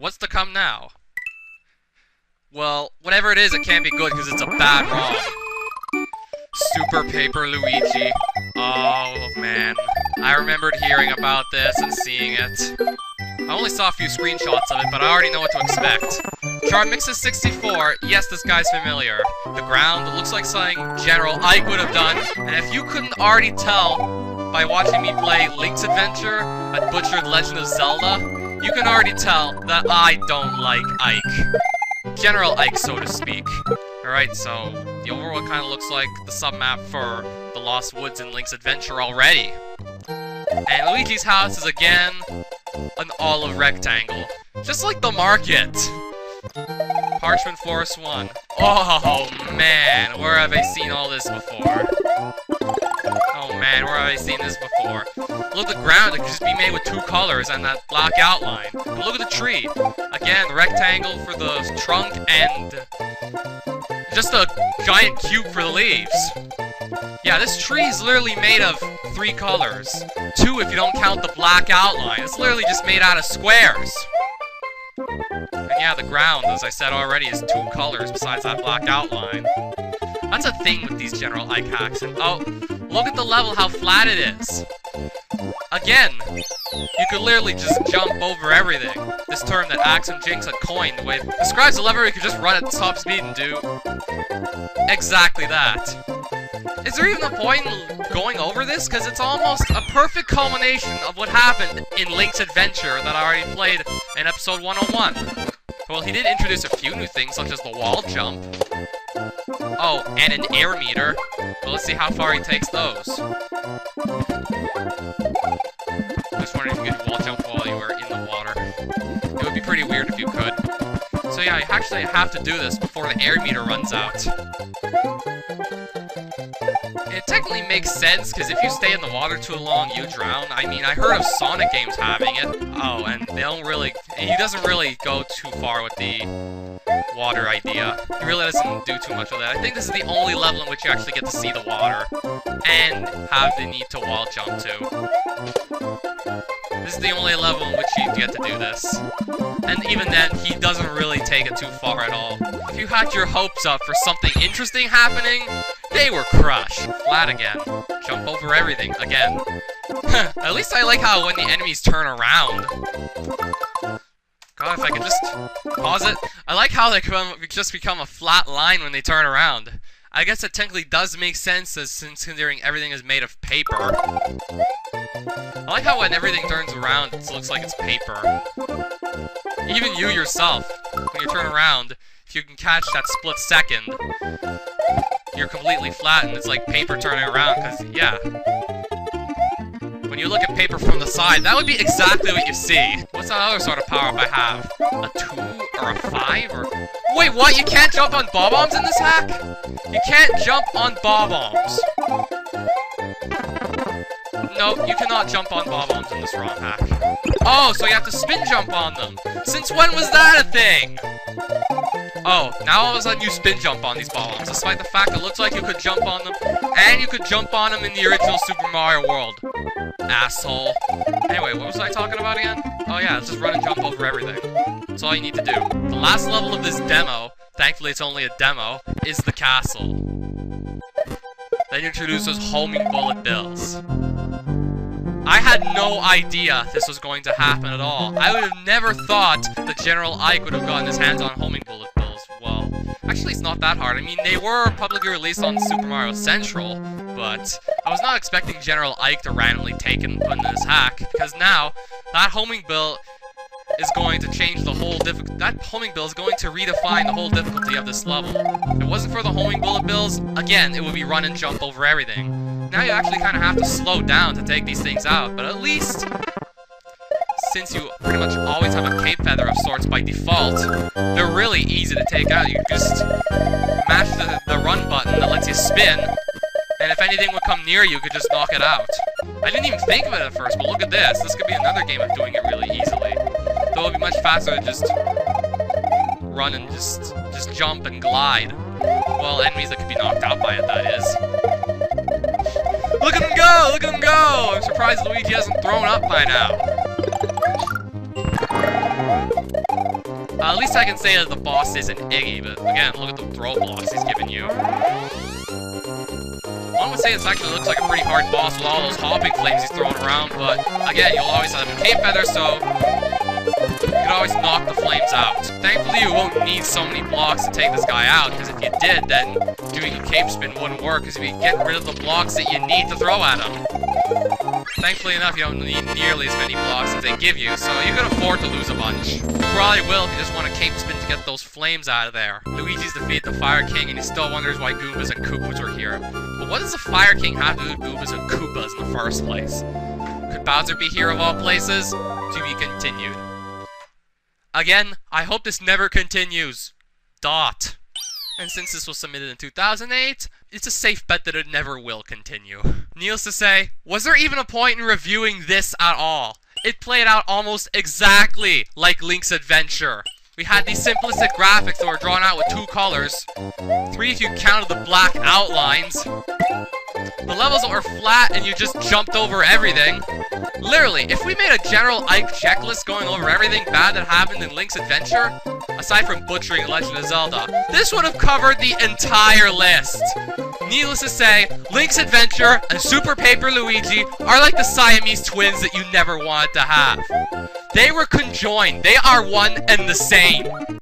What's to come now? Well, whatever it is, it can't be good because it's a bad ROM. Super Paper Luigi. Oh, man. I remembered hearing about this and seeing it. I only saw a few screenshots of it, but I already know what to expect. Chart Mixes 64, yes, this guy's familiar. The ground, it looks like something General Ike would have done, and if you couldn't already tell by watching me play Link's Adventure at Butchered Legend of Zelda, you can already tell that I don't like Ike. General Ike, so to speak. Alright, so the overworld kind of looks like the submap for the Lost Woods in Link's Adventure already. And Luigi's house is again an olive rectangle. Just like the market! Parchment Forest 1. Oh man, where have I seen all this before? Oh man, where have I seen this before? Look at the ground, it could just be made with 2 colors and that black outline. And look at the tree. Again, rectangle for the trunk and just a giant cube for the leaves. Yeah, this tree is literally made of 3 colors. 2 if you don't count the black outline. It's literally just made out of squares. And yeah, the ground, as I said already, is 2 colors besides that black outline. That's a thing with these General Ike hacks. And oh, look at the level, how flat it is. Again, you could literally just jump over everything. This term that Axe and Jinx had coined with describes a level where you could just run at top speed and do exactly that. Is there even a point in going over this? Because it's almost a perfect culmination of what happened in Link's Adventure that I already played in episode 101. Well, he did introduce a few new things, such as the wall jump. Oh, and an air meter. Well, let's see how far he takes those. I was wondering if you could wall jump while you were in the water. It would be pretty weird if you could. So yeah, you actually have to do this before the air meter runs out. It technically makes sense, because if you stay in the water too long, you drown. I mean, I heard of Sonic games having it. Oh, and they don't really... He doesn't really go too far with the water idea. He really doesn't do too much with it. I think this is the only level in which you actually get to see the water. And have the need to wall jump too. This is the only level in which you get to do this. And even then, he doesn't really take it too far at all. If you had your hopes up for something interesting happening, they were crushed. Flat again. Jump over everything again. At least I like how when the enemies turn around. God, if I could just pause it. I like how they just become a flat line when they turn around. I guess it technically does make sense since considering everything is made of paper. I like how when everything turns around, it looks like it's paper. Even you yourself, when you turn around, if you can catch that split second, you're completely flat and it's like paper turning around, because, yeah. When you look at paper from the side, that would be exactly what you see. What's that other sort of power-up I have? A 2 or a 5 or... Wait, what? You can't jump on bob-ombs in this hack? You can't jump on bob-ombs. No, you cannot jump on bob-ombs in this Romhack. Oh, so you have to spin jump on them. Since when was that a thing? Oh, now all of a sudden you spin jump on these bob-ombs, despite the fact it looks like you could jump on them, and you could jump on them in the original Super Mario World. Asshole. Anyway, what was I talking about again? Oh yeah, let's just run and jump over everything. That's all you need to do. The last level of this demo, thankfully it's only a demo, is the castle. That introduces homing bullet bills. I had no idea this was going to happen at all. I would have never thought that General Ike would have gotten his hands on homing bullet bills. Well, actually it's not that hard. I mean, they were publicly released on Super Mario Central, but I was not expecting General Ike to randomly take it and put in this hack, because now, that homing bill is going to change the whole that homing bill is going to redefine the whole difficulty of this level. If it wasn't for the homing bullet bills, again, it would be run and jump over everything. Now you actually kind of have to slow down to take these things out, but at least, since you pretty much always have a cape feather of sorts by default, they're really easy to take out. You just mash the run button that lets you spin, and if anything would come near you could just knock it out. I didn't even think of it at first, but look at this. This could be another game of doing it really easily. Though it would be much faster to just run and just jump and glide. Well, enemies that could be knocked out by it, that is. Look at them go! Look at them go! I'm surprised Luigi hasn't thrown up by now. At least I can say that the boss isn't Iggy, but again, look at the throw blocks he's giving you. One would say this actually looks like a pretty hard boss with all those hopping flames he's throwing around, but again, you'll always have a cape feather, so you can always knock the flames out. Thankfully, you won't need so many blocks to take this guy out, because if you did, then doing a cape spin wouldn't work, because you get rid of the blocks that you need to throw at him. Thankfully enough, you don't need nearly as many blocks as they give you, so you can afford to lose a bunch. You probably will if you just want a cape spin to get those flames out of there. Luigi's defeated the Fire King, and he still wonders why Goombas and Koopas are here. But what does the Fire King have to do with Goombas and Koopas in the first place? Could Bowser be here of all places? To be continued. Again, I hope this never continues. Dot. And since this was submitted in 2008, it's a safe bet that it never will continue. Needless to say, was there even a point in reviewing this at all? It played out almost exactly like Link's Adventure. We had these simplistic graphics that were drawn out with 2 colors, 3 if you counted the black outlines. The levels that were flat and you just jumped over everything. Literally, if we made a General Ike checklist going over everything bad that happened in Link's Adventure, aside from butchering The Legend of Zelda, this would have covered the entire list. Needless to say, Link's Adventure and Super Paper Luigi are like the Siamese twins that you never wanted to have. They were conjoined. They are one and the same.